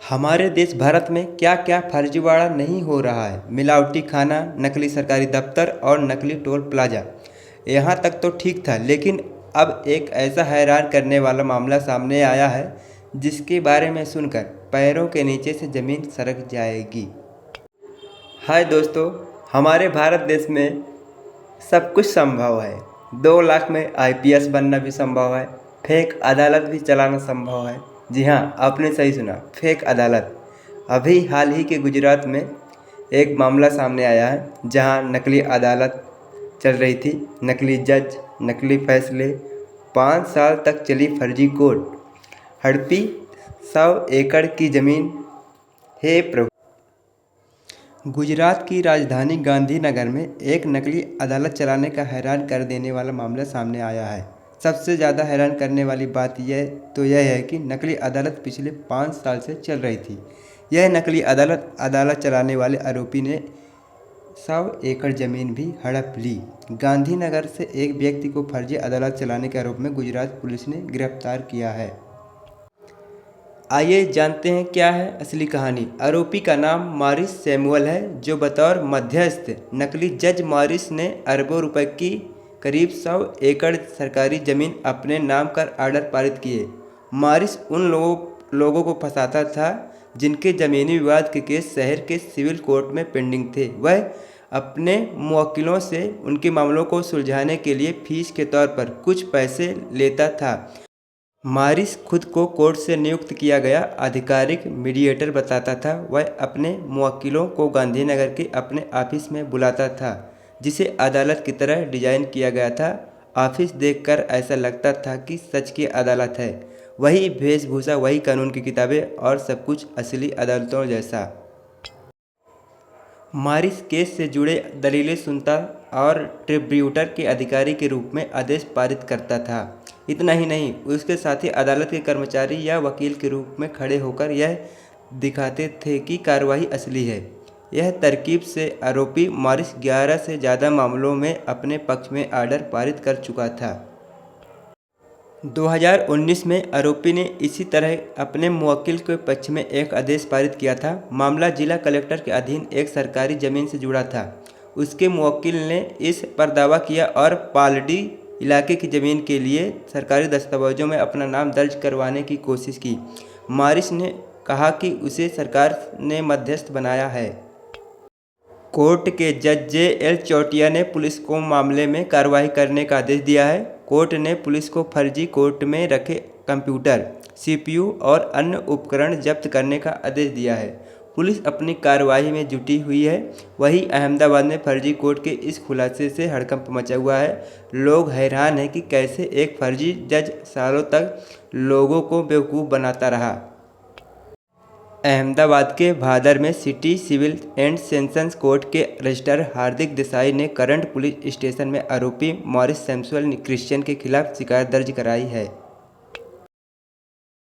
हमारे देश भारत में क्या क्या फर्जीवाड़ा नहीं हो रहा है। मिलावटी खाना, नकली सरकारी दफ्तर और नकली टोल प्लाजा। यहाँ तक तो ठीक था, लेकिन अब एक ऐसा हैरान करने वाला मामला सामने आया है जिसके बारे में सुनकर पैरों के नीचे से ज़मीन सरक जाएगी। हाय दोस्तों, हमारे भारत देश में सब कुछ संभव है। 2 लाख में आईपीएस बनना भी संभव है। फेक अदालत भी चलाना संभव है। जी हाँ, आपने सही सुना, फेक अदालत। अभी हाल ही के गुजरात में एक मामला सामने आया है जहां नकली अदालत चल रही थी। नकली जज, नकली फैसले, 5 साल तक चली फर्जी कोर्ट, हड़पी 100 एकड़ की ज़मीन। हे प्रभु! गुजरात की राजधानी गांधीनगर में एक नकली अदालत चलाने का हैरान कर देने वाला मामला सामने आया है। सबसे ज़्यादा हैरान करने वाली बात यह है कि नकली अदालत पिछले 5 साल से चल रही थी। यह नकली अदालत चलाने वाले आरोपी ने 100 एकड़ ज़मीन भी हड़प ली। गांधीनगर से एक व्यक्ति को फर्जी अदालत चलाने के आरोप में गुजरात पुलिस ने गिरफ्तार किया है। आइए जानते हैं क्या है असली कहानी। आरोपी का नाम मॉरिस सैमुअल है, जो बतौर मध्यस्थ नकली जज मॉरिस ने अरबों रुपए की करीब 100 एकड़ सरकारी ज़मीन अपने नाम कर आर्डर पारित किए। मॉरिस उन लोगों को फंसाता था जिनके ज़मीनी विवाद के केस शहर के सिविल कोर्ट में पेंडिंग थे। वह अपने मुवक्किलों से उनके मामलों को सुलझाने के लिए फीस के तौर पर कुछ पैसे लेता था। मॉरिस खुद को कोर्ट से नियुक्त किया गया आधिकारिक मीडिएटर बताता था। वह अपने मुवक्किलों को गांधीनगर के अपने ऑफिस में बुलाता था, जिसे अदालत की तरह डिज़ाइन किया गया था। ऑफिस देखकर ऐसा लगता था कि सच की अदालत है। वही वेशभूषा, वही कानून की किताबें और सब कुछ असली अदालतों जैसा। मॉरिस केस से जुड़े दलीलें सुनता और ट्रिब्यूटर के अधिकारी के रूप में आदेश पारित करता था। इतना ही नहीं, उसके साथ ही अदालत के कर्मचारी या वकील के रूप में खड़े होकर यह दिखाते थे कि कार्रवाई असली है। यह तरकीब से आरोपी मॉरिस 11 से ज़्यादा मामलों में अपने पक्ष में आर्डर पारित कर चुका था। 2019 में आरोपी ने इसी तरह अपने मुवक्किल के पक्ष में एक आदेश पारित किया था। मामला जिला कलेक्टर के अधीन एक सरकारी ज़मीन से जुड़ा था। उसके मुवक्किल ने इस पर दावा किया और पालड़ी इलाके की ज़मीन के लिए सरकारी दस्तावेजों में अपना नाम दर्ज करवाने की कोशिश की। मॉरिस ने कहा कि उसे सरकार ने मध्यस्थ बनाया है। कोर्ट के जज जे.एल. चौटिया ने पुलिस को मामले में कार्रवाई करने का आदेश दिया है। कोर्ट ने पुलिस को फर्जी कोर्ट में रखे कंप्यूटर, सीपीयू और अन्य उपकरण जब्त करने का आदेश दिया है। पुलिस अपनी कार्रवाई में जुटी हुई है। वहीं अहमदाबाद में फर्जी कोर्ट के इस खुलासे से हड़कंप मचा हुआ है। लोग हैरान हैं कि कैसे एक फर्जी जज सालों तक लोगों को बेवकूफ़ बनाता रहा। अहमदाबाद के भादर में city civil and sessions court के रजिस्ट्रार हार्दिक देसाई ने करंट पुलिस स्टेशन में आरोपी मॉरिस सैमुअल क्रिश्चियन के खिलाफ शिकायत दर्ज कराई है।